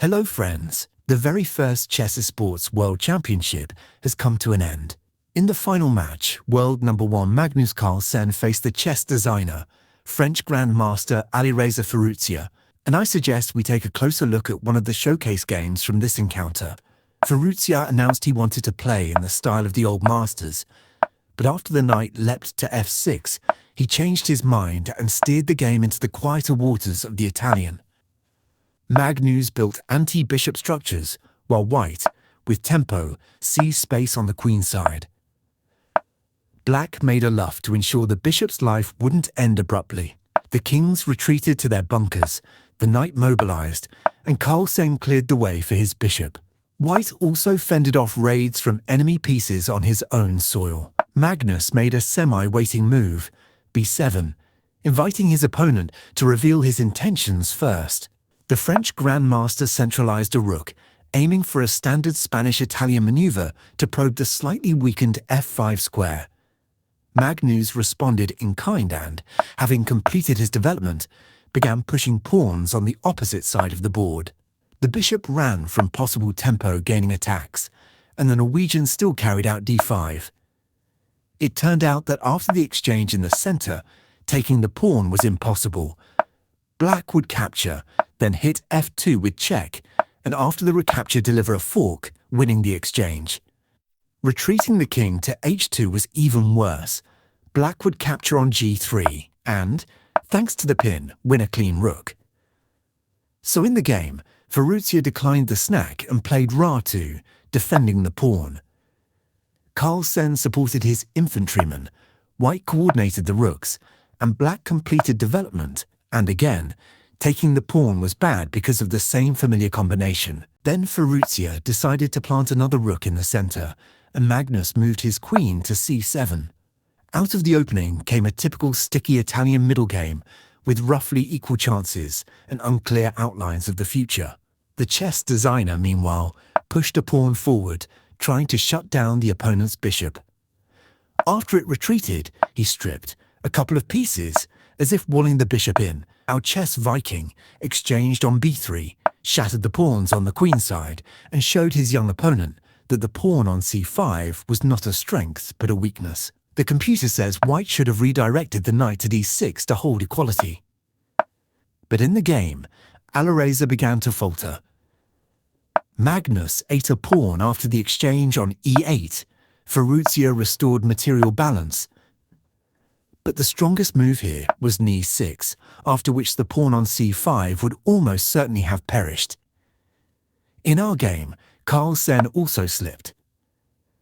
Hello friends, the very first Chess Esports World Championship has come to an end. In the final match, world number 1 Magnus Carlsen faced the chess designer, French grandmaster Alireza Firouzja, and I suggest we take a closer look at one of the showcase games from this encounter. Firouzja announced he wanted to play in the style of the old masters, but after the knight leapt to f6, he changed his mind and steered the game into the quieter waters of the Italian. Magnus built anti-bishop structures, while white, with tempo, seized space on the queenside. Black made a luff to ensure the bishop's life wouldn't end abruptly. The kings retreated to their bunkers, the knight mobilized, and Carlsen cleared the way for his bishop. White also fended off raids from enemy pieces on his own soil. Magnus made a semi-waiting move, b7, inviting his opponent to reveal his intentions first. The French grandmaster centralized a rook, aiming for a standard Spanish-Italian maneuver to probe the slightly weakened f5 square. Magnus responded in kind and, having completed his development, began pushing pawns on the opposite side of the board. The bishop ran from possible tempo gaining attacks, and the Norwegian still carried out d5. It turned out that after the exchange in the center, taking the pawn was impossible. Black would capture, then hit f2 with check, and after the recapture deliver a fork, winning the exchange. Retreating the king to h2 was even worse. Black would capture on g3 and, thanks to the pin, win a clean rook. So in the game, Firouzja declined the snack and played ra2, defending the pawn. Carlsen supported his infantryman, white coordinated the rooks, and black completed development, and again, taking the pawn was bad because of the same familiar combination. Then Firouzja decided to plant another rook in the center, and Magnus moved his queen to c7. Out of the opening came a typical sticky Italian middle game, with roughly equal chances and unclear outlines of the future. The chess designer, meanwhile, pushed a pawn forward, trying to shut down the opponent's bishop. After it retreated, he stripped a couple of pieces, as if walling the bishop in. Our chess Viking exchanged on b3, shattered the pawns on the queenside, and showed his young opponent that the pawn on c5 was not a strength but a weakness. The computer says white should have redirected the knight to d6 to hold equality. But in the game, Alireza began to falter. Magnus ate a pawn after the exchange on e8. Firouzja restored material balance. But the strongest move here was e6, after which the pawn on c5 would almost certainly have perished. In our game, Carlsen also slipped.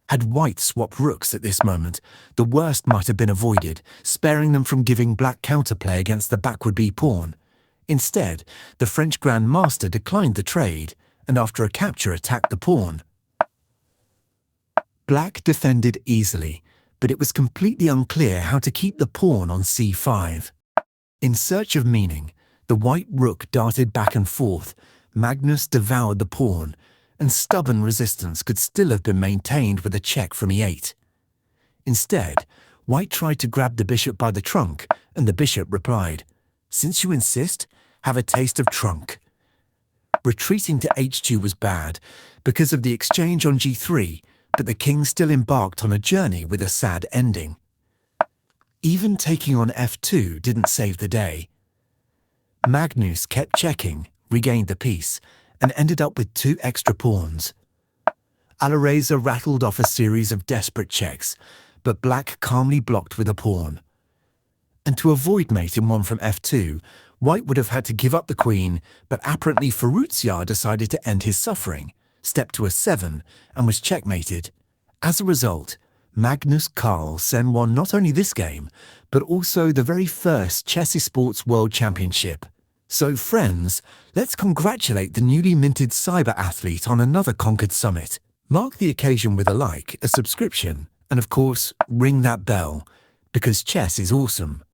Had white swapped rooks at this moment, the worst might have been avoided, sparing them from giving black counterplay against the backward b pawn. Instead, the French grandmaster declined the trade, and after a capture attacked the pawn. Black defended easily, but it was completely unclear how to keep the pawn on c5. In search of meaning, the white rook darted back and forth, Magnus devoured the pawn, and stubborn resistance could still have been maintained with a check from e8. Instead, white tried to grab the bishop by the trunk, and the bishop replied, "Since you insist, have a taste of trunk." Retreating to h2 was bad, because of the exchange on g3, but the king still embarked on a journey with a sad ending. Even taking on f2 didn't save the day. Magnus kept checking, regained the piece, and ended up with 2 extra pawns. Alireza rattled off a series of desperate checks, but black calmly blocked with a pawn. And to avoid mate in one from f2, white would have had to give up the queen, but apparently Firouzja decided to end his suffering, stepped to a7, and was checkmated. As a result, Magnus Carlsen won not only this game, but also the very first Chess Esports World Championship. So friends, let's congratulate the newly minted cyber athlete on another conquered summit. Mark the occasion with a like, a subscription, and of course, ring that bell, because chess is awesome.